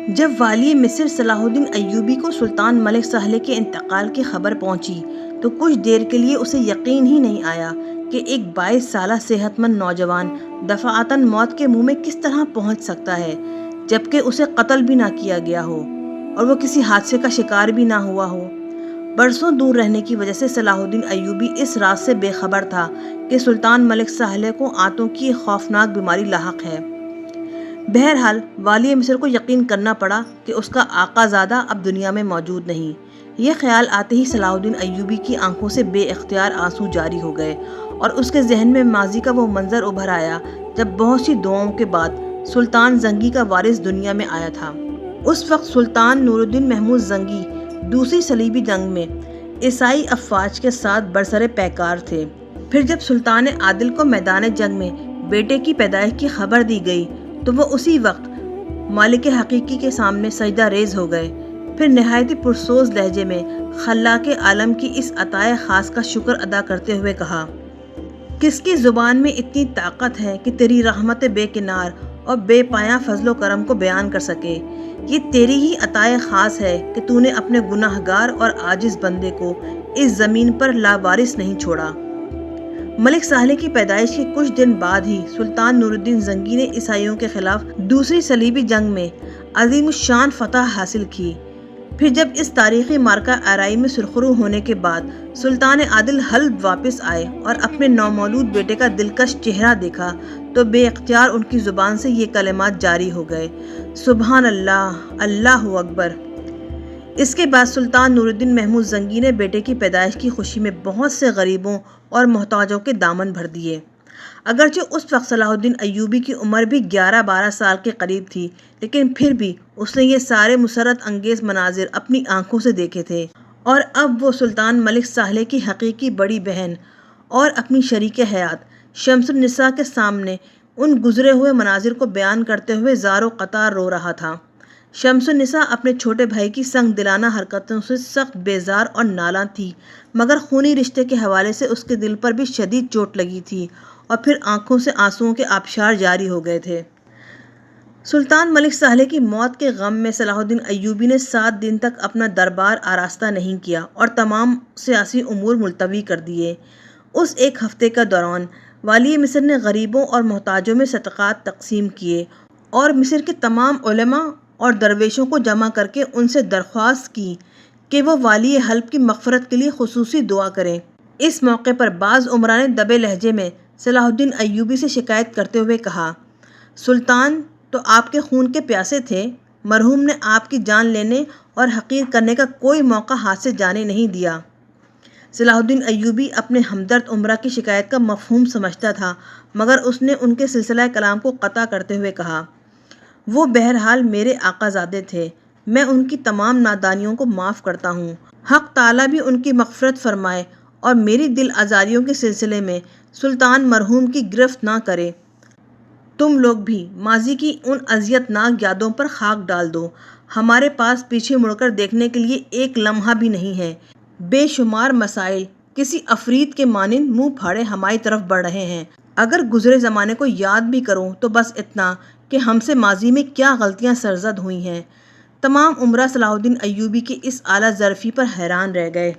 جب والی مصر صلاح الدین ایوبی کو سلطان ملک سہلے کے انتقال کی خبر پہنچی تو کچھ دیر کے لیے اسے یقین ہی نہیں آیا کہ ایک 22 سالہ صحت مند نوجوان دفعاتاً موت کے منہ میں کس طرح پہنچ سکتا ہے، جبکہ اسے قتل بھی نہ کیا گیا ہو اور وہ کسی حادثے کا شکار بھی نہ ہوا ہو۔ برسوں دور رہنے کی وجہ سے صلاح الدین ایوبی اس راز سے بے خبر تھا کہ سلطان ملک سہلے کو آنتوں کی ایک خوفناک بیماری لاحق ہے۔ بہرحال والی مصر کو یقین کرنا پڑا کہ اس کا آقا زادہ اب دنیا میں موجود نہیں۔ یہ خیال آتے ہی صلاح الدین ایوبی کی آنکھوں سے بے اختیار آنسو جاری ہو گئے اور اس کے ذہن میں ماضی کا وہ منظر ابھر آیا جب بہت سی دعاؤں کے بعد سلطان زنگی کا وارث دنیا میں آیا تھا۔ اس وقت سلطان نور الدین محمود زنگی دوسری صلیبی جنگ میں عیسائی افواج کے ساتھ برسر پیکار تھے۔ پھر جب سلطان عادل کو میدان جنگ میں بیٹے کی پیدائش کی خبر دی گئی تو وہ اسی وقت مالک حقیقی کے سامنے سجدہ ریز ہو گئے۔ پھر نہایت پرسوز لہجے میں خلاق عالم کی اس عطائے خاص کا شکر ادا کرتے ہوئے کہا، کس کی زبان میں اتنی طاقت ہے کہ تیری رحمت بے کنار اور بے پایاں فضل و کرم کو بیان کر سکے؟ یہ تیری ہی عطائے خاص ہے کہ تو نے اپنے گناہ گار اور عاجز بندے کو اس زمین پر لاوارث نہیں چھوڑا۔ ملک سہلے کی پیدائش کے کچھ دن بعد ہی سلطان نور الدین زنگی نے عیسائیوں کے خلاف دوسری صلیبی جنگ میں عظیم الشان فتح حاصل کی۔ پھر جب اس تاریخی معرکہ آرائی میں سرخرو ہونے کے بعد سلطان عادل حلب واپس آئے اور اپنے نومولود بیٹے کا دلکش چہرہ دیکھا تو بے اختیار ان کی زبان سے یہ کلمات جاری ہو گئے، سبحان اللہ، اللہ اکبر۔ اس کے بعد سلطان نور الدین محمود زنگی نے بیٹے کی پیدائش کی خوشی میں بہت سے غریبوں اور محتاجوں کے دامن بھر دیے۔ اگرچہ اس وقت صلاح الدین ایوبی کی عمر بھی 11-12 سال کے قریب تھی، لیکن پھر بھی اس نے یہ سارے مسرت انگیز مناظر اپنی آنکھوں سے دیکھے تھے، اور اب وہ سلطان ملک سہلے کی حقیقی بڑی بہن اور اپنی شریک حیات شمس النساء کے سامنے ان گزرے ہوئے مناظر کو بیان کرتے ہوئے زار و قطار رو رہا تھا۔ شمس النساء اپنے چھوٹے بھائی کی سنگ دلانہ حرکتوں سے سخت بیزار اور نالاں تھی، مگر خونی رشتے کے حوالے سے اس کے دل پر بھی شدید چوٹ لگی تھی اور پھر آنکھوں سے آنسوؤں کے آبشار جاری ہو گئے تھے۔ سلطان ملک سہلے کی موت کے غم میں صلاح الدین ایوبی نے 7 دن تک اپنا دربار آراستہ نہیں کیا اور تمام سیاسی امور ملتوی کر دیے۔ اس ایک ہفتے کے دوران والی مصر نے غریبوں اور محتاجوں میں صدقات تقسیم کیے اور مصر کے تمام علماء اور درویشوں کو جمع کر کے ان سے درخواست کی کہ وہ والی حلب کی مغفرت کے لیے خصوصی دعا کریں۔ اس موقع پر بعض امراء نے دبے لہجے میں صلاح الدین ایوبی سے شکایت کرتے ہوئے کہا، سلطان تو آپ کے خون کے پیاسے تھے، مرحوم نے آپ کی جان لینے اور حقیر کرنے کا کوئی موقع ہاتھ سے جانے نہیں دیا۔ صلاح الدین ایوبی اپنے ہمدرد امراء کی شکایت کا مفہوم سمجھتا تھا، مگر اس نے ان کے سلسلہ کلام کو قطع کرتے ہوئے کہا، وہ بہرحال میرے آقا زادے تھے، میں ان کی تمام نادانیوں کو معاف کرتا ہوں۔ حق تعالیٰ بھی ان کی مغفرت فرمائے اور میری دل آزاریوں کے سلسلے میں سلطان مرحوم کی گرفت نہ کرے۔ تم لوگ بھی ماضی کی ان اذیت ناک یادوں پر خاک ڈال دو۔ ہمارے پاس پیچھے مڑ کر دیکھنے کے لیے ایک لمحہ بھی نہیں ہے۔ بے شمار مسائل کسی عفریت کے مانند منہ پھاڑے ہماری طرف بڑھ رہے ہیں۔ اگر گزرے زمانے کو یاد بھی کروں تو بس اتنا کہ ہم سے ماضی میں کیا غلطیاں سرزد ہوئی ہیں۔ تمام امراء صلاح الدین ایوبی کی اس اعلیٰ ظرفی پر حیران رہ گئے۔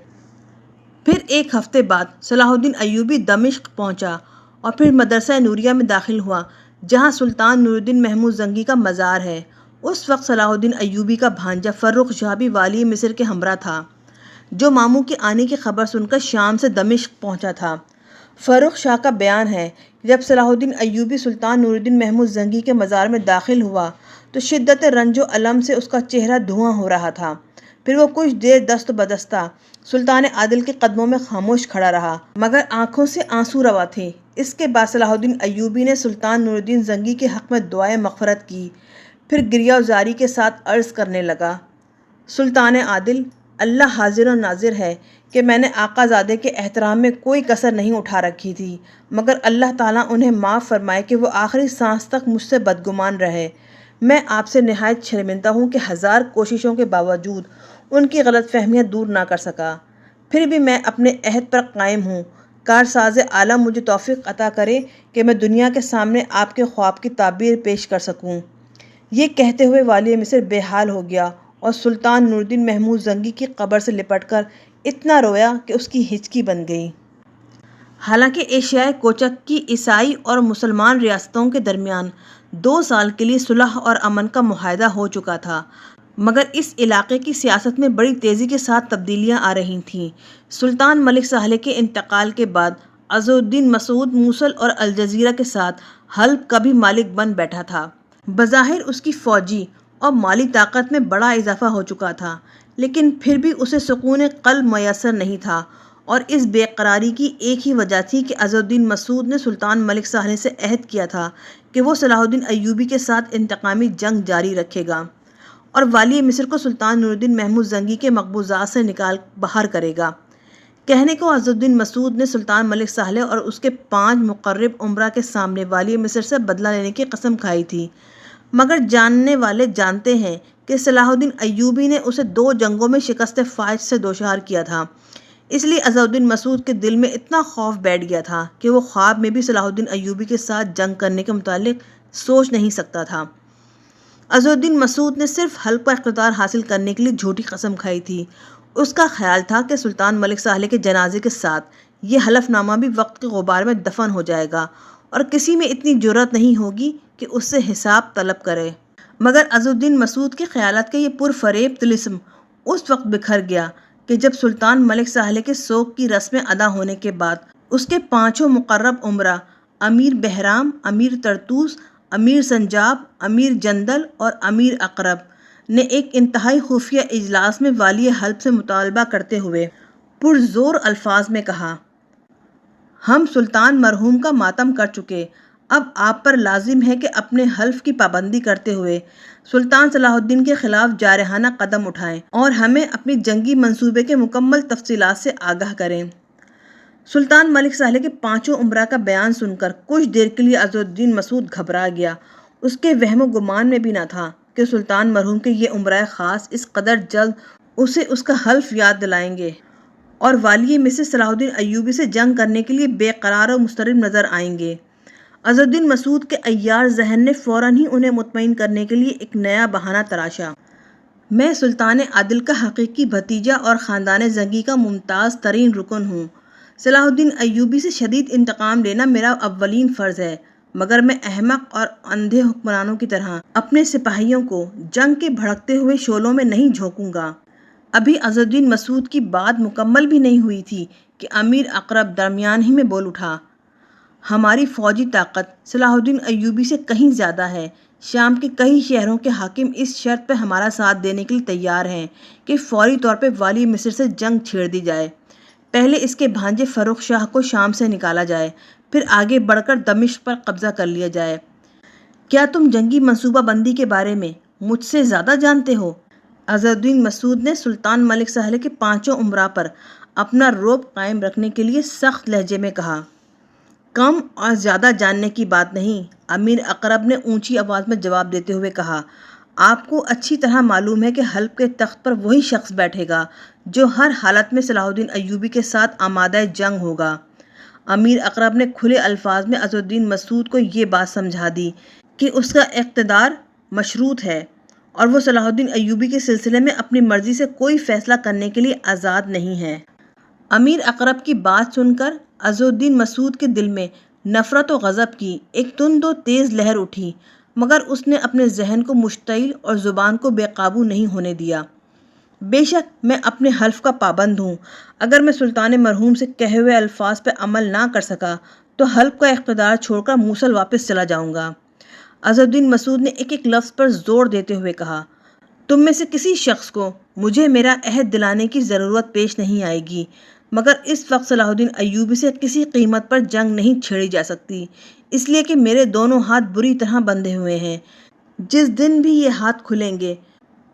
پھر ایک ہفتے بعد صلاح الدین ایوبی دمشق پہنچا اور پھر مدرسہ نوریہ میں داخل ہوا، جہاں سلطان نور الدین محمود زنگی کا مزار ہے۔ اس وقت صلاح الدین ایوبی کا بھانجا فرخ شاہ بھی والی مصر کے ہمراہ تھا، جو ماموں کے آنے کی خبر سن کر شام سے دمشق پہنچا تھا۔ فرخ شاہ کا بیان ہے، جب صلاح الدین ایوبی سلطان نور الدین محمود زنگی کے مزار میں داخل ہوا تو شدت رنج و الم سے اس کا چہرہ دھواں ہو رہا تھا۔ پھر وہ کچھ دیر دست بدستہ سلطان عادل کے قدموں میں خاموش کھڑا رہا، مگر آنکھوں سے آنسو روا تھے۔ اس کے بعد صلاح الدین ایوبی نے سلطان نور الدین زنگی کے حق میں دعائے مغفرت کی، پھر گریہ وزاری کے ساتھ عرض کرنے لگا، سلطان عادل، اللہ حاضر و ناظر ہے کہ میں نے آقا زادے کے احترام میں کوئی کسر نہیں اٹھا رکھی تھی، مگر اللہ تعالیٰ انہیں معاف فرمائے کہ وہ آخری سانس تک مجھ سے بدگمان رہے۔ میں آپ سے نہایت شرمندہ ہوں کہ 1000 کوششوں کے باوجود ان کی غلط فہمیاں دور نہ کر سکا۔ پھر بھی میں اپنے عہد پر قائم ہوں۔ کارساز عالم مجھے توفیق عطا کرے کہ میں دنیا کے سامنے آپ کے خواب کی تعبیر پیش کر سکوں۔ یہ کہتے ہوئے والی مصر بے حال ہو گیا اور سلطان نور الدین محمود زنگی کی قبر سے لپٹ کر اتنا رویا کہ اس کی ہچکی بن گئی۔ حالانکہ ایشیائے کوچک کی عیسائی اور مسلمان ریاستوں کے درمیان 2 سال کے لیے صلح اور امن کا معاہدہ ہو چکا تھا، مگر اس علاقے کی سیاست میں بڑی تیزی کے ساتھ تبدیلیاں آ رہی تھیں۔ سلطان ملک صالح کے انتقال کے بعد عز الدین مسعود موصل اور الجزیرہ کے ساتھ حلب کا بھی مالک بن بیٹھا تھا۔ بظاہر اس کی فوجی اور مالی طاقت میں بڑا اضافہ ہو چکا تھا، لیکن پھر بھی اسے سکون قلب میسر نہیں تھا، اور اس بے قراری کی ایک ہی وجہ تھی کہ عز الدین مسعود نے سلطان ملک صالح سے عہد کیا تھا کہ وہ صلاح الدین ایوبی کے ساتھ انتقامی جنگ جاری رکھے گا اور والی مصر کو سلطان نور الدین محمود زنگی کے مقبوضات سے نکال باہر کرے گا۔ کہنے کو عز الدین مسعود نے سلطان ملک صالح اور اس کے 5 مقرب امراء کے سامنے والی مصر سے بدلہ لینے کی قسم کھائی تھی، مگر جاننے والے جانتے ہیں کہ صلاح الدین ایوبی نے اسے 2 جنگوں میں شکست فاحش سے دوچار کیا تھا۔ اس لیے عز الدین مسعود کے دل میں اتنا خوف بیٹھ گیا تھا کہ وہ خواب میں بھی صلاح الدین ایوبی کے ساتھ جنگ کرنے کے متعلق سوچ نہیں سکتا تھا۔ عز الدین مسعود نے صرف حلب کا اقتدار حاصل کرنے کے لیے جھوٹی قسم کھائی تھی۔ اس کا خیال تھا کہ سلطان ملک صالح کے جنازے کے ساتھ یہ حلف نامہ بھی وقت کے غبار میں دفن ہو جائے گا اور کسی میں اتنی جرأت نہیں ہوگی کہ اس سے حساب طلب کرے۔ مگر عز الدین مسعود کے خیالات کا یہ پرفریب طلسم اس وقت بکھر گیا کہ جب سلطان ملک صالح کے سوگ کی رسمیں ادا ہونے کے بعد اس کے 5 مقرب امراء امیر بہرام، امیر طرطوس، امیر سنجاب، امیر جندل اور امیر اقرب نے ایک انتہائی خفیہ اجلاس میں والی حلب سے مطالبہ کرتے ہوئے پرزور الفاظ میں کہا: ہم سلطان مرحوم کا ماتم کر چکے، اب آپ پر لازم ہے کہ اپنے حلف کی پابندی کرتے ہوئے سلطان صلاح الدین کے خلاف جارحانہ قدم اٹھائیں اور ہمیں اپنی جنگی منصوبے کے مکمل تفصیلات سے آگاہ کریں۔ سلطان ملک صالح کے 5 امراء کا بیان سن کر کچھ دیر کے لیے عز الدین مسعود گھبرا گیا۔ اس کے وہم و گمان میں بھی نہ تھا کہ سلطان مرحوم کے یہ امراء خاص اس قدر جلد اسے اس کا حلف یاد دلائیں گے اور والی مصر صلاح الدین ایوبی سے جنگ کرنے کے لیے بے قرار و مضطرب نظر آئیں گے۔ عز الدین مسعود کے عیار ذہن نے فوراً ہی انہیں مطمئن کرنے کے لیے ایک نیا بہانہ تراشا: میں سلطان عادل کا حقیقی بھتیجا اور خاندان زنگی کا ممتاز ترین رکن ہوں۔ صلاح الدین ایوبی سے شدید انتقام لینا میرا اولین فرض ہے، مگر میں احمق اور اندھے حکمرانوں کی طرح اپنے سپاہیوں کو جنگ کے بھڑکتے ہوئے شعلوں میں نہیں جھونکوں گا۔ ابھی عز الدین مسعود کی بات مکمل بھی نہیں ہوئی تھی کہ امیر اقرب درمیان ہی میں بول اٹھا: ہماری فوجی طاقت صلاح الدین ایوبی سے کہیں زیادہ ہے۔ شام کے کئی شہروں کے حاکم اس شرط پہ ہمارا ساتھ دینے کے لیے تیار ہیں کہ فوری طور پہ والی مصر سے جنگ چھیڑ دی جائے۔ پہلے اس کے بھانجے فروخ شاہ کو شام سے نکالا جائے، پھر آگے بڑھ کر دمشق پر قبضہ کر لیا جائے۔ کیا تم جنگی منصوبہ بندی کے بارے میں مجھ سے زیادہ جانتے ہو؟ عز الدین مسعود نے سلطان ملک صالح کے 5 امراء پر اپنا رعب قائم رکھنے کے لیے سخت لہجے میں کہا: کم اور زیادہ جاننے کی بات نہیں۔ امیر اقرب نے اونچی آواز میں جواب دیتے ہوئے کہا: آپ کو اچھی طرح معلوم ہے کہ حلب کے تخت پر وہی شخص بیٹھے گا جو ہر حالت میں صلاح الدین ایوبی کے ساتھ آمادہ جنگ ہوگا۔ امیر اقرب نے کھلے الفاظ میں عز الدین مسعود کو یہ بات سمجھا دی کہ اس کا اقتدار مشروط ہے اور وہ صلاح الدین ایوبی کے سلسلے میں اپنی مرضی سے کوئی فیصلہ کرنے کے لیے آزاد نہیں ہے۔ امیر اقرب کی بات سن کر عز الدین مسعود کے دل میں نفرت و غضب کی ایک تند و تیز لہر اٹھی، مگر اس نے اپنے ذہن کو مشتعل اور زبان کو بے قابو نہیں ہونے دیا۔ بے شک میں اپنے حلف کا پابند ہوں۔ اگر میں سلطان مرحوم سے کہے ہوئے الفاظ پہ عمل نہ کر سکا تو حلب کا اقتدار چھوڑ کر موصل واپس چلا جاؤں گا۔ عز الدین مسعود نے ایک ایک لفظ پر زور دیتے ہوئے کہا: تم میں سے کسی شخص کو مجھے میرا عہد دلانے کی ضرورت پیش نہیں آئے گی، مگر اس وقت صلاح الدین ایوبی سے کسی قیمت پر جنگ نہیں چھیڑی جا سکتی، اس لیے کہ میرے دونوں ہاتھ بری طرح بندھے ہوئے ہیں۔ جس دن بھی یہ ہاتھ کھلیں گے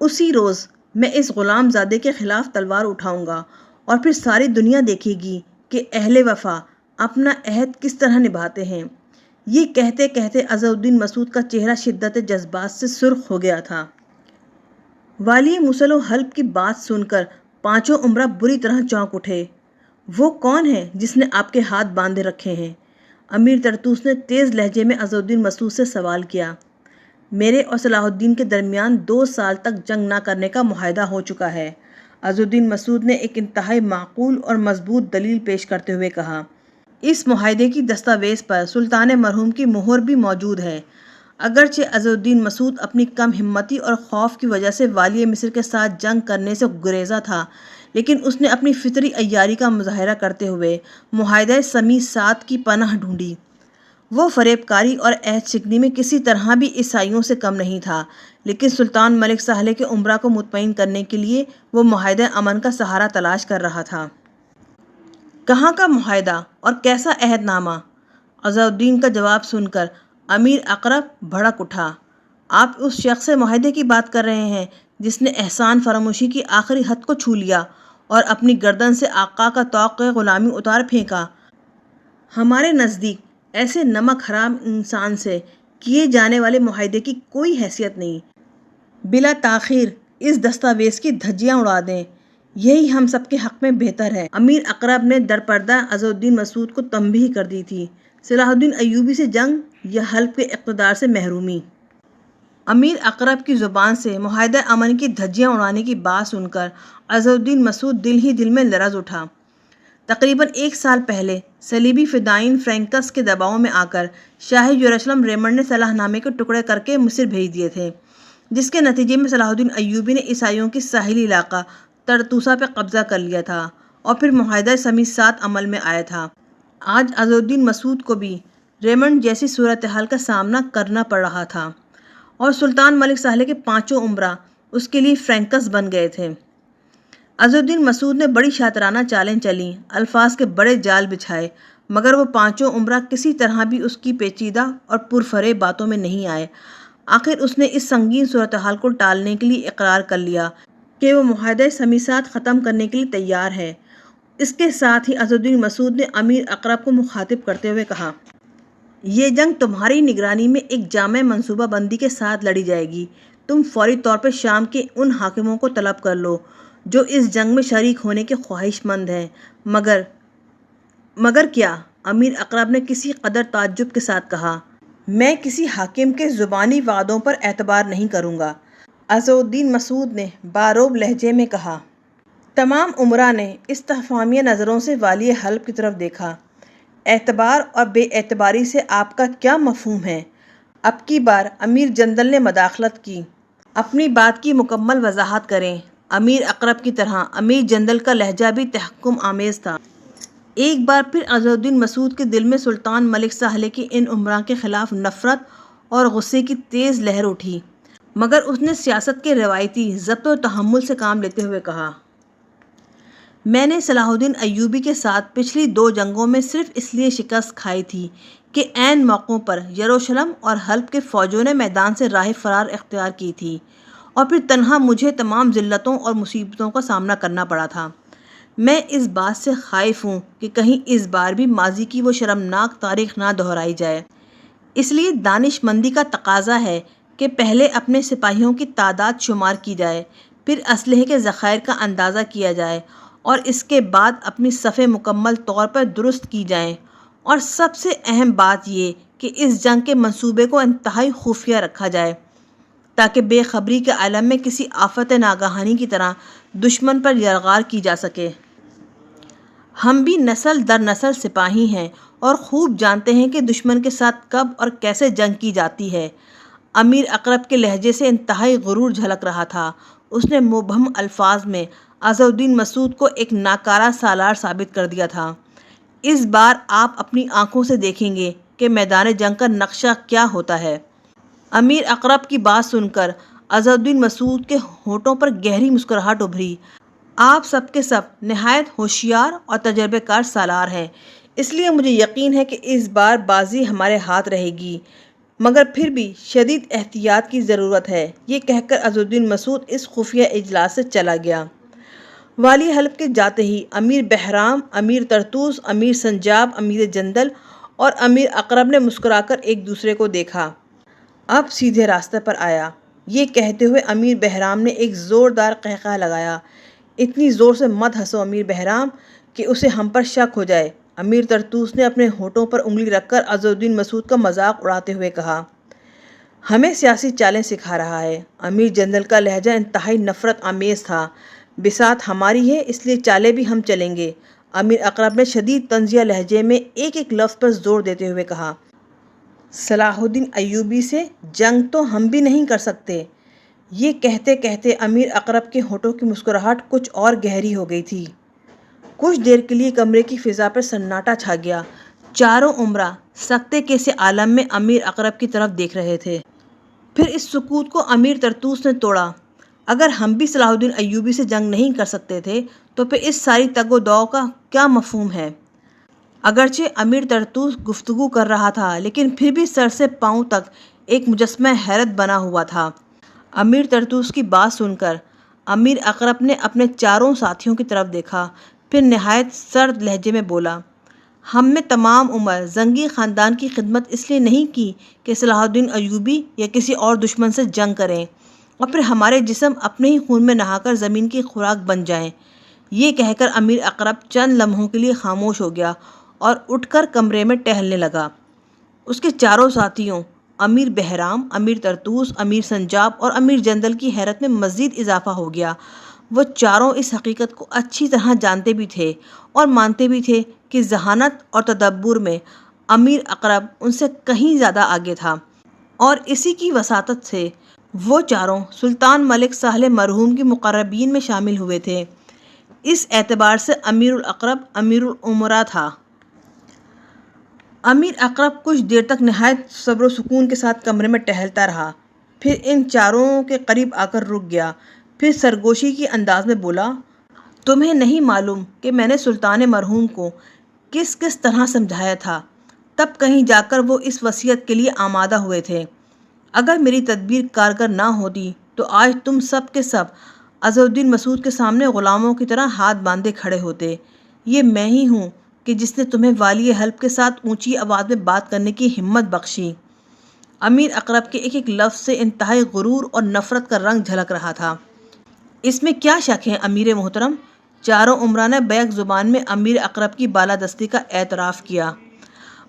اسی روز میں اس غلام زادے کے خلاف تلوار اٹھاؤں گا اور پھر ساری دنیا دیکھے گی کہ اہل وفا اپنا عہد کس طرح نبھاتے ہیں۔ یہ کہتے کہتے عز الدین مسعود کا چہرہ شدت جذبات سے سرخ ہو گیا تھا۔ والی موصل و حلب کی بات سن کر 5 امراء بری طرح چونک اٹھے۔ وہ کون ہے جس نے آپ کے ہاتھ باندھے رکھے ہیں؟ امیر طرطوس نے تیز لہجے میں عز الدین مسعود سے سوال کیا۔ میرے اور صلاح الدین کے درمیان 2 سال تک جنگ نہ کرنے کا معاہدہ ہو چکا ہے۔ عز الدین مسعود نے ایک انتہائی معقول اور مضبوط دلیل پیش کرتے ہوئے کہا۔ اس معاہدے کی دستاویز پر سلطان مرحوم کی مہر بھی موجود ہے۔ اگرچہ عز الدین مسعود اپنی کم ہمتی اور خوف کی وجہ سے والی مصر کے ساتھ جنگ کرنے سے گریزا تھا، لیکن اس نے اپنی فطری عیاری کا مظاہرہ کرتے ہوئے معاہدہ سمیع 7 کی پناہ ڈھونڈی۔ وہ فریب کاری اور عہد شکنی میں کسی طرح بھی عیسائیوں سے کم نہیں تھا، لیکن سلطان ملک سالح کے امراء کو مطمئن کرنے کے لیے وہ معاہدہ امن کا سہارا تلاش کر رہا تھا۔ کہاں کا معاہدہ اور کیسا عہد نامہ؟ عز الدین کا جواب سن کر امیر اقرب بھڑک اٹھا۔ آپ اس شخص سے معاہدے کی بات کر رہے ہیں جس نے احسان فراموشی کی آخری حد کو چھو لیا اور اپنی گردن سے آقا کا طوق غلامی اتار پھینکا۔ ہمارے نزدیک ایسے نمک حرام انسان سے کیے جانے والے معاہدے کی کوئی حیثیت نہیں۔ بلا تاخیر اس دستاویز کی دھجیاں اڑا دیں، یہی ہم سب کے حق میں بہتر ہے۔ امیر اقرب نے درپردہ عز الدین مسعود کو تنبیہ کر دی تھی۔ صلاح الدین ایوبی سے جنگ یا حلب کے اقتدار سے محرومی؟ امیر اقرب کی زبان سے معاہدہ امن کی دھجیاں اڑانے کی بات سن کر عز الدین مسعود دل ہی دل میں لرز اٹھا۔ تقریباً 1 سال پہلے صلیبی فدائین فرینکس کے دباؤ میں آ کر شاہ یروشلم ریمنڈ نے صلاح نامے کے ٹکڑے کر کے مصر بھیج دیے تھے، جس کے نتیجے میں صلاح الدین ایوبی نے عیسائیوں کی ساحلی علاقہ طرطوسہ پہ قبضہ کر لیا تھا اور پھر معاہدہ سمیع 7 عمل میں آیا تھا۔ آج عز الدین مسعود کو بھی ریمنڈ جیسی صورتحال کا سامنا کرنا پڑ رہا تھا اور سلطان ملک سالح کے 5 امراء اس کے لیے فرینکس بن گئے تھے۔ عز الدین مسعود نے بڑی شاطرانہ چالیں چلیں، الفاظ کے بڑے جال بچھائے، مگر وہ 5 امراء کسی طرح بھی اس کی پیچیدہ اور پرفریب باتوں میں نہیں آئے۔ آخر اس نے اس سنگین صورتحال کو ٹالنے کے لیے اقرار کر لیا کہ وہ معاہدہ سمیع 7 ختم کرنے کے لیے تیار ہے۔ اس کے ساتھ ہی عز الدین مسعود نے امیر اقرب کو مخاطب کرتے ہوئے کہا، یہ جنگ تمہاری نگرانی میں ایک جامع منصوبہ بندی کے ساتھ لڑی جائے گی۔ تم فوری طور پر شام کے ان حاکموں کو طلب کر لو جو اس جنگ میں شریک ہونے کے خواہش مند ہیں۔ مگر کیا؟ امیر اقرب نے کسی قدر تعجب کے ساتھ کہا، میں کسی حاکم کے زبانی وعدوں پر اعتبار نہیں کروں گا۔ عز الدین مسعود نے باروب لہجے میں کہا۔ تمام امراء نے استفہامیہ نظروں سے والی حلب کی طرف دیکھا۔ اعتبار اور بے اعتباری سے آپ کا کیا مفہوم ہے؟ اب کی بار امیر جندل نے مداخلت کی۔ اپنی بات کی مکمل وضاحت کریں۔ امیر اقرب کی طرح امیر جندل کا لہجہ بھی تحکم آمیز تھا۔ ایک بار پھر عز الدین مسعود کے دل میں سلطان ملک سالح کی ان امراء کے خلاف نفرت اور غصے کی تیز لہر اٹھی، مگر اس نے سیاست کے روایتی ضبط و تحمل سے کام لیتے ہوئے کہا، میں نے صلاح الدین ایوبی کے ساتھ پچھلی 2 جنگوں میں صرف اس لیے شکست کھائی تھی کہ عین موقعوں پر یروشلم اور حلب کے فوجوں نے میدان سے راہ فرار اختیار کی تھی اور پھر تنہا مجھے تمام ذلتوں اور مصیبتوں کا سامنا کرنا پڑا تھا۔ میں اس بات سے خائف ہوں کہ کہیں اس بار بھی ماضی کی وہ شرمناک تاریخ نہ دہرائی جائے۔ اس لیے دانش مندی کا تقاضا ہے کہ پہلے اپنے سپاہیوں کی تعداد شمار کی جائے، پھر اسلحے کے ذخائر کا اندازہ کیا جائے اور اس کے بعد اپنی صفیں مکمل طور پر درست کی جائیں، اور سب سے اہم بات یہ کہ اس جنگ کے منصوبے کو انتہائی خفیہ رکھا جائے تاکہ بے خبری کے عالم میں کسی آفت ناگہانی کی طرح دشمن پر یرغمال کی جا سکے۔ ہم بھی نسل در نسل سپاہی ہیں اور خوب جانتے ہیں کہ دشمن کے ساتھ کب اور کیسے جنگ کی جاتی ہے۔ امیر اقرب کے لہجے سے انتہائی غرور جھلک رہا تھا۔ اس نے مبہم الفاظ میں عز الدین مسعود کو ایک ناکارہ سالار ثابت کر دیا تھا۔ اس بار آپ اپنی آنکھوں سے دیکھیں گے کہ میدان جنگ کا نقشہ کیا ہوتا ہے۔ امیر اقرب کی بات سن کر عز الدین مسعود کے ہونٹوں پر گہری مسکراہٹ ابھری۔ آپ سب کے سب نہایت ہوشیار اور تجربہ کار سالار ہیں، اس لیے مجھے یقین ہے کہ اس بار بازی ہمارے ہاتھ رہے گی، مگر پھر بھی شدید احتیاط کی ضرورت ہے۔ یہ کہہ کر عز الدین مسعود اس خفیہ اجلاس سے چلا گیا۔ والی حلب کے جاتے ہی امیر بہرام، امیر طرطوس، امیر سنجاب، امیر جندل اور امیر اقرب نے مسکرا کر ایک دوسرے کو دیکھا۔ اب سیدھے راستے پر آیا۔ یہ کہتے ہوئے امیر بہرام نے ایک زوردار قہقہہ لگایا، اتنی زور سے مت ہنسو امیر بہرام کہ اسے ہم پر شک ہو جائے۔ امیر طرطوس نے اپنے ہونٹوں پر انگلی رکھ کر عز الدین مسعود کا مذاق اڑاتے ہوئے کہا، ہمیں سیاسی چالیں سکھا رہا ہے۔ امیر جنرل کا لہجہ انتہائی نفرت آمیز تھا۔ بساط ہماری ہے، اس لیے چالیں بھی ہم چلیں گے، امیر اقرب نے شدید طنزیہ لہجے میں ایک ایک لفظ پر زور دیتے ہوئے کہا۔ صلاح الدین ایوبی سے جنگ تو ہم بھی نہیں کر سکتے۔ یہ کہتے کہتے امیر اقرب کے ہونٹوں کی مسکراہٹ کچھ اور گہری ہو گئی تھی۔ کچھ دیر کے لیے کمرے کی فضا پر سناٹا چھا گیا۔ چاروں امراء سکتے کے سے عالم میں امیر اقرب کی طرف دیکھ رہے تھے۔ پھر اس سکوت کو امیر طرطوس نے توڑا۔ اگر ہم بھی صلاح الدین ایوبی سے جنگ نہیں کر سکتے تھے تو پھر اس ساری تگ و دو کا کیا مفہوم ہے؟ اگرچہ امیر طرطوس گفتگو کر رہا تھا لیکن پھر بھی سر سے پاؤں تک ایک مجسمہ حیرت بنا ہوا تھا۔ امیر طرطوس کی بات سن کر امیر اقرب نے اپنے چاروں ساتھیوں کی طرف دیکھا، پھر نہایت سرد لہجے میں بولا، ہم نے تمام عمر زنگی خاندان کی خدمت اس لیے نہیں کی کہ صلاح الدین ایوبی یا کسی اور دشمن سے جنگ کریں اور پھر ہمارے جسم اپنے ہی خون میں نہا کر زمین کی خوراک بن جائیں۔ یہ کہہ کر امیر اقرب چند لمحوں کے لیے خاموش ہو گیا اور اٹھ کر کمرے میں ٹہلنے لگا۔ اس کے چاروں ساتھیوں امیر بہرام، امیر طرطوس، امیر سنجاب اور امیر جندل کی حیرت میں مزید اضافہ ہو گیا۔ وہ چاروں اس حقیقت کو اچھی طرح جانتے بھی تھے اور مانتے بھی تھے کہ ذہانت اور تدبر میں امیر اقرب ان سے کہیں زیادہ آگے تھا، اور اسی کی وساطت سے وہ چاروں سلطان ملک ساہل مرحوم کی مقربین میں شامل ہوئے تھے۔ اس اعتبار سے امیر الاقرب امیر الامراء تھا۔ امیر اقرب کچھ دیر تک نہایت صبر و سکون کے ساتھ کمرے میں ٹہلتا رہا، پھر ان چاروں کے قریب آ کر رک گیا، پھر سرگوشی کے انداز میں بولا، تمہیں نہیں معلوم کہ میں نے سلطان مرحوم کو کس کس طرح سمجھایا تھا، تب کہیں جا کر وہ اس وصیت کے لیے آمادہ ہوئے تھے۔ اگر میری تدبیر کارگر نہ ہوتی تو آج تم سب کے سب اظہر الدین مسعود کے سامنے غلاموں کی طرح ہاتھ باندھے کھڑے ہوتے۔ یہ میں ہی ہوں کہ جس نے تمہیں والی حلب کے ساتھ اونچی آواز میں بات کرنے کی ہمت بخشی۔ امیر اقرب کے ایک ایک لفظ سے انتہائی غرور اور نفرت کا رنگ جھلک رہا تھا۔ اس میں کیا شک ہے امیر محترم؟ چاروں امراء نے بیک زبان میں امیر اقرب کی بالادستی کا اعتراف کیا۔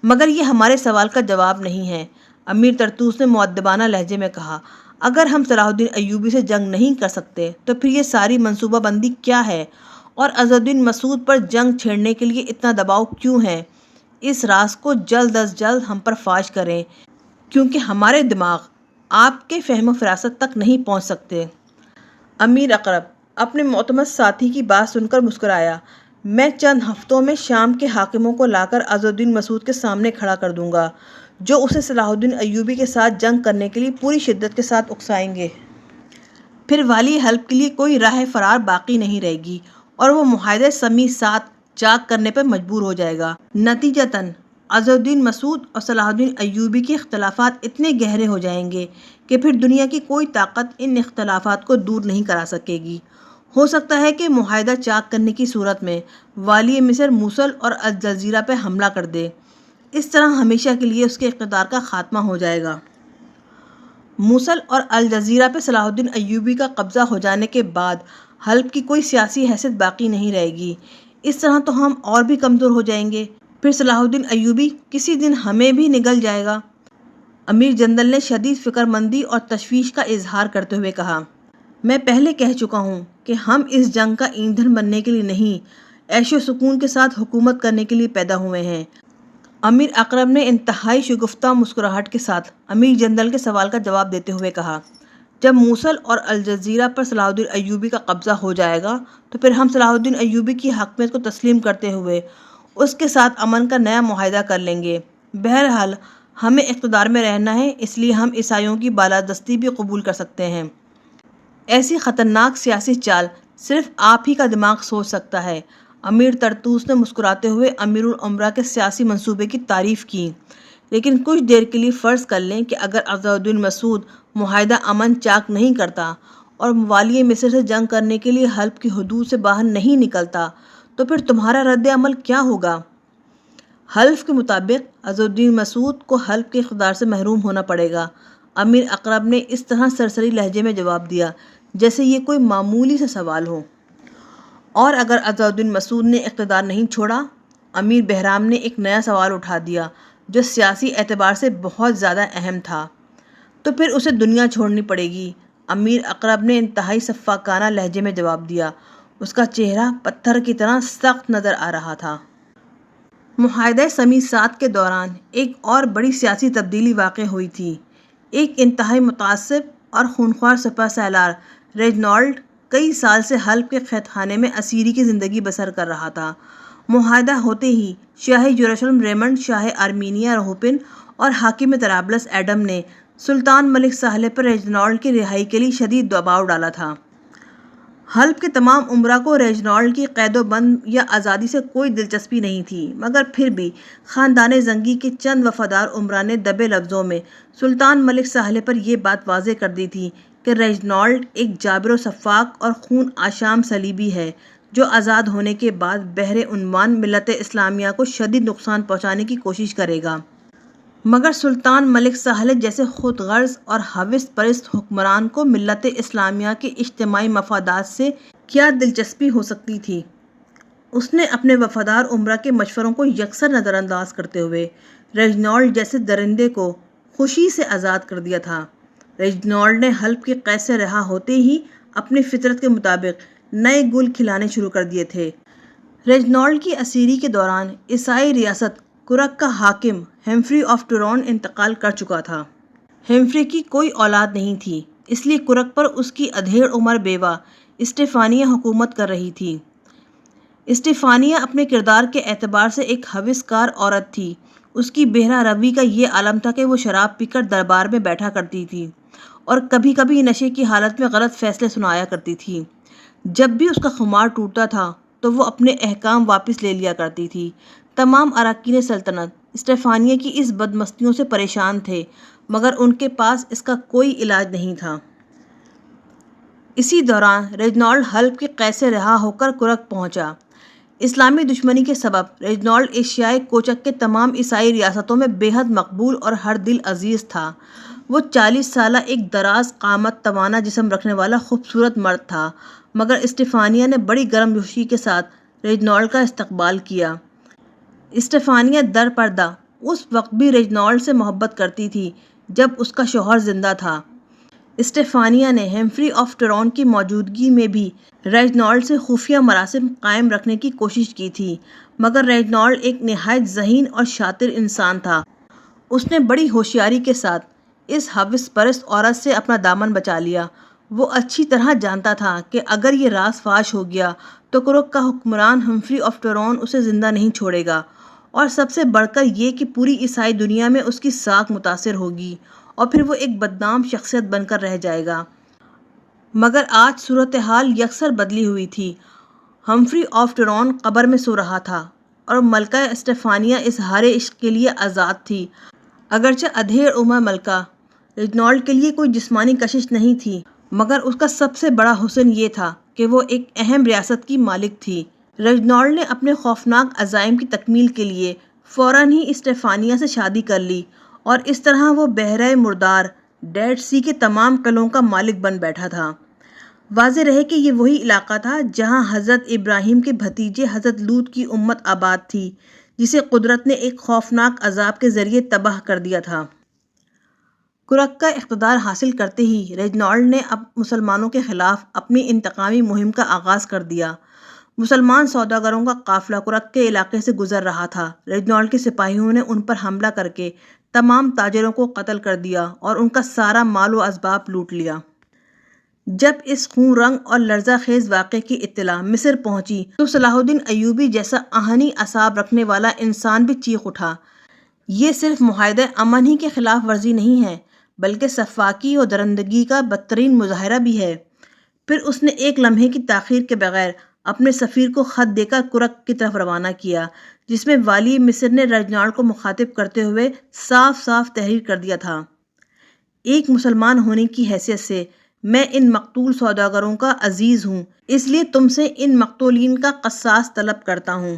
مگر یہ ہمارے سوال کا جواب نہیں ہے، امیر طرطوس نے مؤدبانہ لہجے میں کہا۔ اگر ہم صلاح الدین ایوبی سے جنگ نہیں کر سکتے تو پھر یہ ساری منصوبہ بندی کیا ہے اور اظہر الدین مسعود پر جنگ چھیڑنے کے لیے اتنا دباؤ کیوں ہے؟ اس راز کو جلد از جلد ہم پر فاش کریں، کیونکہ ہمارے دماغ آپ کے فہم و فراست تک نہیں پہنچ سکتے۔ امیر اقرب اپنے معتمد ساتھی کی بات سن کر مسکرایا۔ میں چند ہفتوں میں شام کے حاکموں کو لا کر اظہر الدین مسعود کے سامنے کھڑا کر دوں گا، جو اسے صلاح الدین ایوبی کے ساتھ جنگ کرنے کے لیے پوری شدت کے ساتھ اکسائیں گے۔ پھر والی حلب کے لیے کوئی راہ فرار باقی نہیں رہے گی اور وہ معاہدے سمیع ساتھ چاک کرنے پر مجبور ہو جائے گا۔ نتیجتاً اظہر الدین مسعود اور صلاح الدین ایوبی کے اختلافات اتنے گہرے ہو جائیں گے کہ پھر دنیا کی کوئی طاقت ان اختلافات کو دور نہیں کرا سکے گی۔ ہو سکتا ہے کہ معاہدہ چاک کرنے کی صورت میں والی مصر موصل اور الجزیرہ پہ حملہ کر دے۔ اس طرح ہمیشہ کے لیے اس کے اقتدار کا خاتمہ ہو جائے گا۔ موصل اور الجزیرہ پہ صلاح الدین ایوبی کا قبضہ ہو جانے کے بعد حلب کی کوئی سیاسی حیثیت باقی نہیں رہے گی۔ اس طرح تو ہم اور بھی کمزور ہو جائیں گے، پھر صلاح الدین ایوبی کسی دن ہمیں بھی نگل جائے گا۔ امیر جندل نے شدید فکر مندی اور تشویش کا اظہار کرتے ہوئے کہا، میں پہلے کہہ چکا ہوں کہ ہم اس جنگ کا ایندھن بننے کے لیے نہیں، عیش و سکون کے ساتھ حکومت کرنے کے لیے پیدا ہوئے ہیں۔ امیر اقرب نے انتہائی شگفتہ مسکراہٹ کے ساتھ امیر جندل کے سوال کا جواب دیتے ہوئے کہا، جب موصل اور الجزیرہ پر صلاح الدین ایوبی کا قبضہ ہو جائے گا تو پھر ہم صلاح الدین ایوبی کی حاکمیت کو تسلیم کرتے ہوئے اس کے ساتھ امن کا نیا معاہدہ کر لیں گے۔ بہرحال ہمیں اقتدار میں رہنا ہے، اس لیے ہم عیسائیوں کی بالادستی بھی قبول کر سکتے ہیں۔ ایسی خطرناک سیاسی چال صرف آپ ہی کا دماغ سوچ سکتا ہے۔ امیر طرطوس نے مسکراتے ہوئے امیر الامراء کے سیاسی منصوبے کی تعریف کی، لیکن کچھ دیر کے لیے فرض کر لیں کہ اگر اظہر الدین مسعود معاہدہ امن چاک نہیں کرتا اور والی مصر سے جنگ کرنے کے لیے حلب کی حدود سے باہر نہیں نکلتا تو پھر تمہارا رد عمل کیا ہوگا؟ حلف کے مطابق اظہر الدین مسعود کو حلب کے اقتدار سے محروم ہونا پڑے گا۔ امیر اقرب نے اس طرح سرسری لہجے میں جواب دیا جیسے یہ کوئی معمولی سا سوال ہو۔ اور اگر اظہر الدین مسعود نے اقتدار نہیں چھوڑا؟ امیر بہرام نے ایک نیا سوال اٹھا دیا جو سیاسی اعتبار سے بہت زیادہ اہم تھا۔ تو پھر اسے دنیا چھوڑنی پڑے گی۔ امیر اقرب نے انتہائی سفاکانہ لہجے میں جواب دیا۔ اس کا چہرہ پتھر کی طرح سخت نظر آ رہا تھا۔ معاہدہ سمیع 7 کے دوران ایک اور بڑی سیاسی تبدیلی واقع ہوئی تھی۔ ایک انتہائی متعصب اور خونخوار سپہ سالار ریجنالڈ کئی سال سے حلب کے قید خانے میں اسیری کی زندگی بسر کر رہا تھا۔ معاہدہ ہوتے ہی شاہ یروشلم ریمنڈ، شاہ آرمینیا رہوپن اور حاکم طرابلس ایڈم نے سلطان ملک ساہلے پر ریجنالڈ کی رہائی کے لیے شدید دباؤ ڈالا تھا۔ حلب کے تمام امراء کو ریجنالڈ کی قید و بند یا آزادی سے کوئی دلچسپی نہیں تھی، مگر پھر بھی خاندان زنگی کے چند وفادار امراء نے دبے لفظوں میں سلطان ملک ساہلے پر یہ بات واضح کر دی تھی کہ ریجنالڈ ایک جابر و سفاک اور خون آشام صلیبی ہے جو آزاد ہونے کے بعد بحر عنوان ملت اسلامیہ کو شدید نقصان پہنچانے کی کوشش کرے گا۔ مگر سلطان ملک ساہلے جیسے خود غرض اور ہوس پرست حکمران کو ملت اسلامیہ کے اجتماعی مفادات سے کیا دلچسپی ہو سکتی تھی؟ اس نے اپنے وفادار امراء کے مشوروں کو یکسر نظر انداز کرتے ہوئے ریجنالڈ جیسے درندے کو خوشی سے آزاد کر دیا تھا۔ ریجنالڈ نے حلب کی قید سے رہا ہوتے ہی اپنی فطرت کے مطابق نئے گل کھلانے شروع کر دیے تھے۔ ریجنالڈ کی اسیری کے دوران عیسائی ریاست کرک کا حاکم ہمفری آف ٹورون انتقال کر چکا تھا۔ ہمفری کی کوئی اولاد نہیں تھی، اس لیے کرک پر اس کی ادھیڑ عمر بیوہ اسٹیفانیہ حکومت کر رہی تھی۔ اسٹیفانیہ اپنے کردار کے اعتبار سے ایک ہوس کار عورت تھی۔ اس کی بہرہ روی کا یہ عالم تھا کہ وہ شراب پی کر دربار میں بیٹھا کرتی تھی اور کبھی کبھی نشے کی حالت میں غلط فیصلے سنایا کرتی تھی۔ جب بھی اس کا خمار ٹوٹتا تھا تو وہ اپنے احکام واپس لے لیا کرتی تھی۔ تمام اراکین سلطنت اسٹیفانیہ کی اس بدمستیوں سے پریشان تھے، مگر ان کے پاس اس کا کوئی علاج نہیں تھا۔ اسی دوران ریجنالڈ حلب کی قید سے رہا ہو کر کرک پہنچا۔ اسلامی دشمنی کے سبب ریجنالڈ ایشیائے کوچک کے تمام عیسائی ریاستوں میں بے حد مقبول اور ہر دل عزیز تھا۔ وہ 40 سالہ ایک دراز قامت، توانا جسم رکھنے والا خوبصورت مرد تھا، مگر اسٹیفانیہ نے بڑی گرم جوشی کے ساتھ ریجنالڈ کا استقبال کیا۔ اسٹیفانیہ در پردہ اس وقت بھی ریجنالڈ سے محبت کرتی تھی جب اس کا شوہر زندہ تھا۔ اسٹیفانیہ نے ہمفری آف ٹورون کی موجودگی میں بھی ریجنالڈ سے خفیہ مراسم قائم رکھنے کی کوشش کی تھی، مگر ریجنالڈ ایک نہایت ذہین اور شاطر انسان تھا۔ اس نے بڑی ہوشیاری کے ساتھ اس ہوس پرست عورت سے اپنا دامن بچا لیا۔ وہ اچھی طرح جانتا تھا کہ اگر یہ راز فاش ہو گیا تو کرک کا حکمران ہمفری آف ٹورون اسے زندہ نہیں چھوڑے گا، اور سب سے بڑھ کر یہ کہ پوری عیسائی دنیا میں اس کی ساکھ متاثر ہوگی اور پھر وہ ایک بدنام شخصیت بن کر رہ جائے گا۔ مگر آج صورتحال یکسر بدلی ہوئی تھی۔ ہمفری آف ٹورون قبر میں سو رہا تھا اور ملکہ اسٹیفانیہ اظہار عشق کے لیے آزاد تھی۔ اگرچہ ادھیڑ عمر ملکہ ریجنالڈ کے لیے کوئی جسمانی کشش نہیں تھی، مگر اس کا سب سے بڑا حسن یہ تھا کہ وہ ایک اہم ریاست کی مالک تھی۔ ریجنالڈ نے اپنے خوفناک عزائم کی تکمیل کے لیے فوراً ہی اسٹیفانیہ سے شادی کر لی اور اس طرح وہ بحیرہ مردار ڈیڈ سی کے تمام قلعوں کا مالک بن بیٹھا تھا۔ واضح رہے کہ یہ وہی علاقہ تھا جہاں حضرت ابراہیم کے بھتیجے حضرت لوط کی امت آباد تھی، جسے قدرت نے ایک خوفناک عذاب کے ذریعے تباہ کر دیا تھا۔ کرک کا اقتدار حاصل کرتے ہی ریجنالڈ نے اب مسلمانوں کے خلاف اپنی انتقامی مہم کا آغاز کر دیا۔ مسلمان سوداگروں کا قافلہ کرک کے علاقے سے گزر رہا تھا۔ ریجنالڈ کے سپاہیوں نے ان پر حملہ کر کے تمام تاجروں کو قتل کر دیا اور ان کا سارا مال و اسباب لوٹ لیا۔ جب اس خون رنگ اور لرزہ خیز واقعے کی اطلاع مصر پہنچی تو صلاح الدین ایوبی جیسا آہنی اعصاب رکھنے والا انسان بھی چیخ اٹھا۔ یہ صرف معاہدہ امن ہی کی خلاف ورزی نہیں ہے، بلکہ سفاکی و درندگی کا بدترین مظاہرہ بھی ہے۔ پھر اس نے ایک لمحے کی تاخیر کے بغیر اپنے سفیر کو خط دے کر کرک کی طرف روانہ کیا، جس میں والی مصر نے ریجنالڈ کو مخاطب کرتے ہوئے صاف صاف تحریر کر دیا تھا: ایک مسلمان ہونے کی حیثیت سے میں ان مقتول سوداگروں کا عزیز ہوں، اس لیے تم سے ان مقتولین کا قصاص طلب کرتا ہوں۔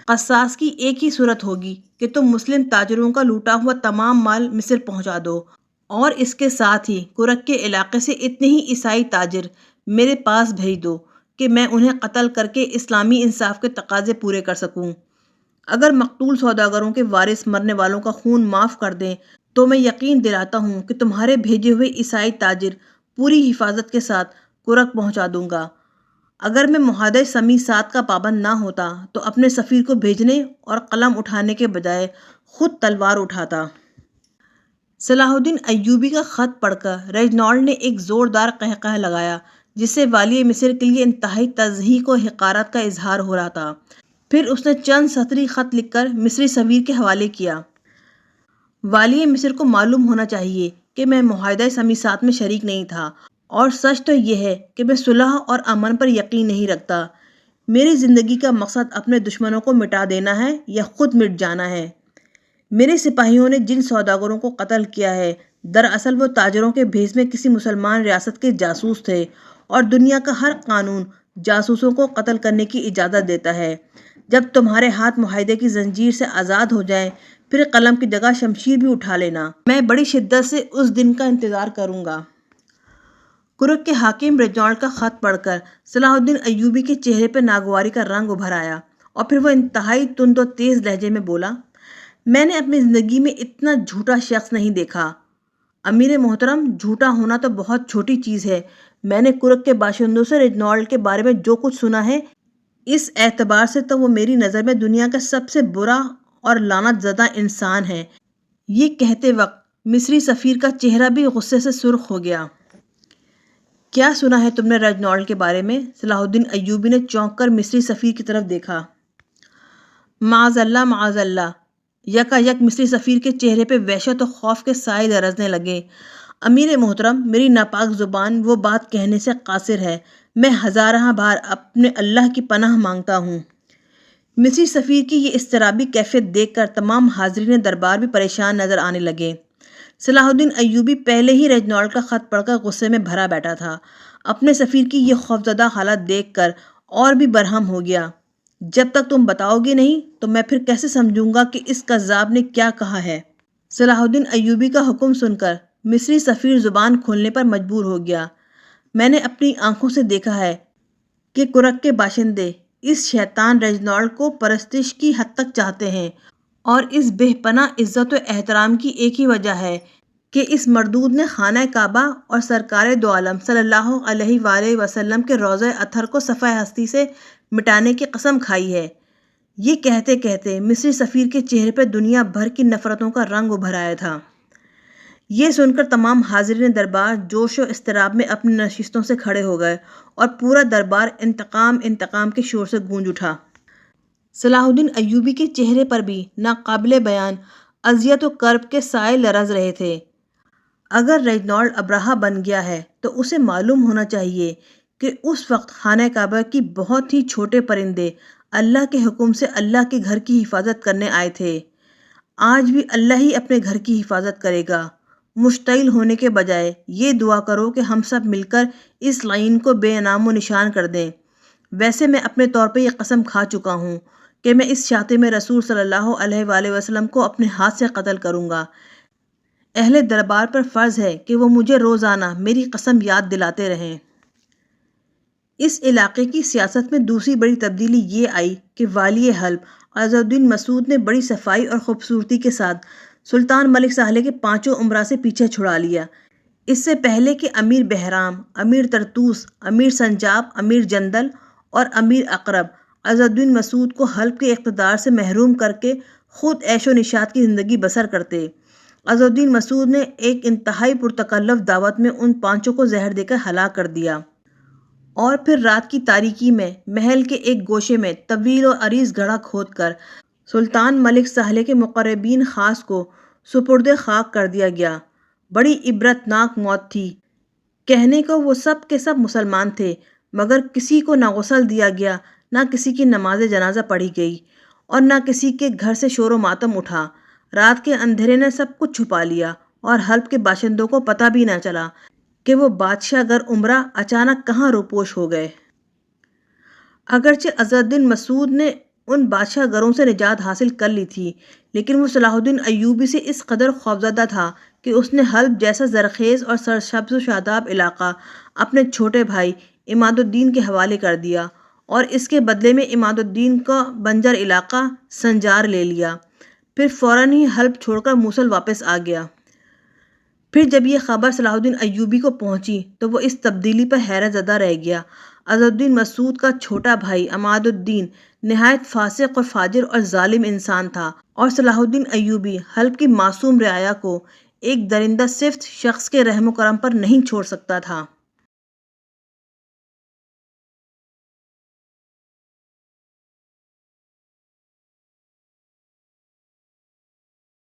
قصاص کی ایک ہی صورت ہوگی کہ تم مسلم تاجروں کا لوٹا ہوا تمام مال مصر پہنچا دو، اور اس کے ساتھ ہی کرک کے علاقے سے اتنے ہی عیسائی تاجر میرے پاس بھیج دو کہ میں انہیں قتل کر کے اسلامی انصاف کے تقاضے پورے کر سکوں۔ اگر مقتول سوداگروں کے وارث مرنے والوں کا خون معاف کر دیں تو میں یقین دلاتا ہوں کہ تمہارے بھیجے ہوئے عیسائی تاجر پوری حفاظت کے ساتھ کرک پہنچا دوں گا۔ اگر میں معاہدہ سمیع 7 کا پابند نہ ہوتا تو اپنے سفیر کو بھیجنے اور قلم اٹھانے کے بجائے خود تلوار اٹھاتا۔ صلاح الدین ایوبی کا خط پڑھ کر ریجنالڈ نے ایک زوردار قہقہ لگایا، جس سے والی مصر کے لیے انتہائی تضحیک و حقارت کا اظہار ہو رہا تھا۔ پھر اس نے چند سطری خط لکھ کر مصری سفیر کے حوالے کیا۔ والی مصر کو معلوم ہونا چاہیے کہ میں معاہدہ سمیع 7 میں شریک نہیں تھا، اور سچ تو یہ ہے کہ میں صلح اور امن پر یقین نہیں رکھتا۔ میری زندگی کا مقصد اپنے دشمنوں کو مٹا دینا ہے یا خود مٹ جانا ہے۔ میرے سپاہیوں نے جن سوداگروں کو قتل کیا ہے، دراصل وہ تاجروں کے بھیس میں کسی مسلمان ریاست کے جاسوس تھے، اور دنیا کا ہر قانون جاسوسوں کو قتل کرنے کی اجازت دیتا ہے۔ جب تمہارے ہاتھ معاہدے کی زنجیر سے آزاد ہو جائیں، پھر قلم کی جگہ شمشیر بھی اٹھا لینا۔ میں بڑی شدت سے اس دن کا انتظار کروں گا۔ کرک کے حاکم ریجنالڈ کا خط پڑھ کر صلاح الدین ایوبی کے چہرے پہ ناگواری کا رنگ ابھر آیا، اور پھر وہ انتہائی تند و تیز لہجے میں بولا، میں نے اپنی زندگی میں اتنا جھوٹا شخص نہیں دیکھا۔ امیر محترم، جھوٹا ہونا تو بہت چھوٹی چیز ہے۔ میں نے کرک کے باشندوں سے ریجنالڈ کے بارے میں جو کچھ سنا ہے، اس اعتبار سے تو وہ میری نظر میں دنیا کا سب سے برا اور لعنت زدہ انسان ہے۔ یہ کہتے وقت مصری سفیر کا چہرہ بھی غصے سے سرخ ہو گیا۔ کیا سنا ہے تم نے ریجنالڈ کے بارے میں؟ صلاح الدین ایوبی نے چونک کر مصری سفیر کی طرف دیکھا۔ معاذ اللہ، معاذ اللہ! یکا یک مصری سفیر کے چہرے پہ وحشت و خوف کے سائے گرجنے لگے۔ امیر محترم، میری ناپاک زبان وہ بات کہنے سے قاصر ہے۔ میں ہزارہ بار اپنے اللہ کی پناہ مانگتا ہوں۔ مصری سفیر کی یہ اضطرابی کیفیت دیکھ کر تمام حاضرین دربار بھی پریشان نظر آنے لگے۔ صلاح الدین ایوبی پہلے ہی ریجنالڈ کا خط پڑھ کر غصے میں بھرا بیٹھا تھا۔ اپنے سفیر کی یہ خوفزدہ حالت دیکھ کر اور بھی برہم ہو گیا۔ جب تک تم بتاؤ گے نہیں تو میں پھر کیسے سمجھوں گا کہ اس کذاب نے کیا کہا ہے؟ صلاح الدین ایوبی کا حکم سن کر مصری سفیر زبان کھولنے پر مجبور ہو گیا۔ میں نے اپنی آنکھوں سے دیکھا ہے کہ کرک کے باشندے اس شیطان ریجنالڈ کو پرستش کی حد تک چاہتے ہیں، اور اس بے پناہ عزت و احترام کی ایک ہی وجہ ہے کہ اس مردود نے خانہ کعبہ اور سرکار دو عالم صلی اللہ علیہ وآلہ وسلم کے روضہ اطہر کو صفحہ ہستی سے مٹانے کی قسم کھائی ہے۔ یہ کہتے کہتے مصری سفیر کے چہرے پہ دنیا بھر کی نفرتوں کا رنگ ابھر آیا تھا۔ یہ سن کر تمام حاضرین دربار جوش و اضطراب میں اپنی نشستوں سے کھڑے ہو گئے، اور پورا دربار انتقام انتقام کے شور سے گونج اٹھا۔ صلاح الدین ایوبی کے چہرے پر بھی ناقابل بیان اذیت و کرب کے سائے لرز رہے تھے۔ اگر ریجنالڈ ابراہا بن گیا ہے تو اسے معلوم ہونا چاہیے کہ اس وقت خانہ کعبہ کی بہت ہی چھوٹے پرندے اللہ کے حکم سے اللہ کے گھر کی حفاظت کرنے آئے تھے۔ آج بھی اللہ ہی اپنے گھر کی حفاظت کرے گا۔ مشتعل ہونے کے بجائے یہ دعا کرو کہ ہم سب مل کر اس لعین کو بے نام و نشان کر دیں۔ ویسے میں اپنے طور پہ یہ قسم کھا چکا ہوں کہ میں اس شاطم رسول صلی اللہ علیہ وآلہ وسلم کو اپنے ہاتھ سے قتل کروں گا۔ اہل دربار پر فرض ہے کہ وہ مجھے روزانہ میری قسم یاد دلاتے رہیں۔ اس علاقے کی سیاست میں دوسری بڑی تبدیلی یہ آئی کہ والی حلب عز الدین مسعود نے بڑی صفائی اور خوبصورتی کے ساتھ سلطان ملک سالح کے 5 امراء سے پیچھے چھڑا لیا۔ اس سے پہلے کہ امیر بہرام، امیر طرطوس، امیر سنجاب، امیر جندل اور امیر اقرب عز الدین مسعود کو حلب کے اقتدار سے محروم کر کے خود عیش و نشاط کی زندگی بسر کرتے، عز الدین مسعود نے ایک انتہائی پرتکلف دعوت میں ان 5 کو زہر دے کر ہلاک کر دیا، اور پھر رات کی تاریکی میں محل کے ایک گوشے میں طویل و عریض گڑھا کھود کر سلطان ملک سالح کے مقربین خاص کو سپرد خاک کر دیا گیا۔ بڑی عبرت ناک موت تھی۔ کہنے کو وہ سب کے سب مسلمان تھے، مگر کسی کو نہ غسل دیا گیا، نہ کسی کی نماز جنازہ پڑھی گئی، اور نہ کسی کے گھر سے شور و ماتم اٹھا۔ رات کے اندھیرے نے سب کچھ چھپا لیا، اور حلب کے باشندوں کو پتہ بھی نہ چلا کہ وہ بادشاہ گر عمرہ اچانک کہاں روپوش ہو گئے۔ اگرچہ عز الدین مسعود نے ان بادشاہ گروں سے نجات حاصل کر لی تھی، لیکن وہ صلاح الدین ایوبی سے اس قدر خوفزدہ تھا کہ اس نے حلب جیسا زرخیز اور سرسبز و شاداب علاقہ اپنے چھوٹے بھائی عماد الدین کے حوالے کر دیا، اور اس کے بدلے میں عماد الدین کا بنجر علاقہ سنجار لے لیا۔ پھر فوراً ہی حلب چھوڑ کر موصل واپس آ گیا۔ پھر جب یہ خبر صلاح الدین ایوبی کو پہنچی تو وہ اس تبدیلی پر حیرت زدہ رہ گیا۔ عزد الدین مسعود کا چھوٹا بھائی عماد الدین نہایت فاسق اور فاجر اور ظالم انسان تھا، اور صلاح الدین ایوبی حلب کی معصوم رعایا کو ایک درندہ صفت شخص کے رحم و کرم پر نہیں چھوڑ سکتا تھا۔